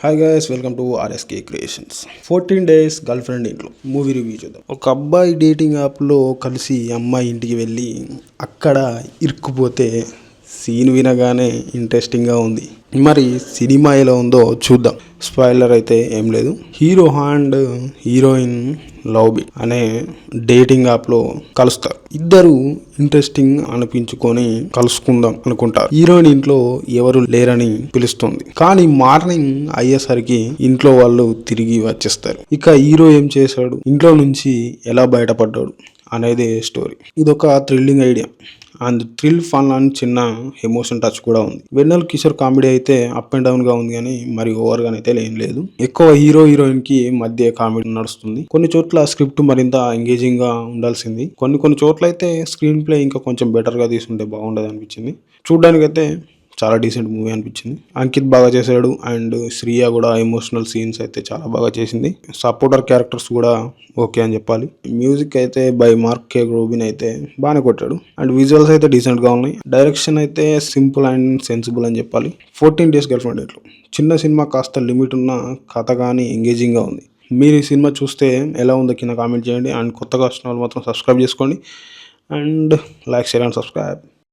Hi guys, welcome to RSK creations. 14 days girl friend ఇంట్లో movie review చేద్దాం. ఒక అబ్బాయి డేటింగ్ యాప్లో కలిసి అమ్మాయి ఇంటికి వెళ్ళి అక్కడ ఇరుక్కుపోతే సీన్ వినగానే ఇంట్రెస్టింగ్గా ఉంది. మరి సినిమా ఎలా ఉందో చూద్దాం. స్పాయిలర్ అయితే ఏం లేదు. Hero and heroine love be అనే డేటింగ్ యాప్లో కలుస్తారు. ఇద్దరు ఇంట్రెస్టింగ్ అనిపించుకొని కలుసుకుందాం అనుకుంటారు. హీరోయిన్ ఇంట్లో ఎవరు లేరని పిలుస్తుంది. కానీ మార్నింగ్ అయ్యేసరికి ఇంట్లో వాళ్ళు తిరిగి వచ్చేస్తారు. ఇక హీరో ఏం చేశాడు, ఇంట్లో నుంచి ఎలా బయటపడ్డాడు అనేది స్టోరీ. ఇదొక thrilling idea and thrill fun and చిన్న ఎమోషన్ టచ్ కూడా ఉంది. వెన్నెల కిషోర్ కామెడీ అయితే అప్ అండ్ డౌన్ గా ఉంది కానీ మరి ఓవర్ గా అయితే ఏం లేదు. ఎక్కువ హీరో హీరోయిన్ కి మధ్య కామెడీ నడుస్తుంది. కొన్ని చోట్ల స్క్రిప్ట్ మరింత ఎంగేజింగ్ గా ఉండాల్సింది. కొన్ని చోట్ల అయితే స్క్రీన్ ప్లే ఇంకా కొంచెం బెటర్ గా తీసుంటే బాగుండదు అనిపించింది. చూడడానికి అయితే చాలా డీసెంట్ మూవీ అనిపించింది. అంకిత్ బాగా చేశాడు అండ్ శ్రీయ కూడా ఎమోషనల్ సీన్స్ అయితే చాలా బాగా చేసింది. సపోర్టర్ క్యారెక్టర్స్ కూడా ఓకే అని చెప్పాలి. మ్యూజిక్ అయితే బై మార్క్ కే రోబిన్ అయితే బాగానే కొట్టాడు అండ్ విజువల్స్ అయితే డీసెంట్ గా ఉన్నాయి. డైరెక్షన్ అయితే సింపుల్ అండ్ సెన్సిబుల్ అని చెప్పాలి. 14 డేస్ గర్ల్ ఫ్రెండ్ ఇట్లో చిన్న సినిమా కాస్త లిమిట్ ఉన్న కథ కానీ ఎంగేజింగ్ గా ఉంది. మీరు ఈ సినిమా చూస్తే ఎలా ఉందో కింద కామెంట్ చేయండి అండ్ కొత్తగా వచ్చిన వాళ్ళు మాత్రం సబ్స్క్రైబ్ చేసుకోండి and like share and subscribe.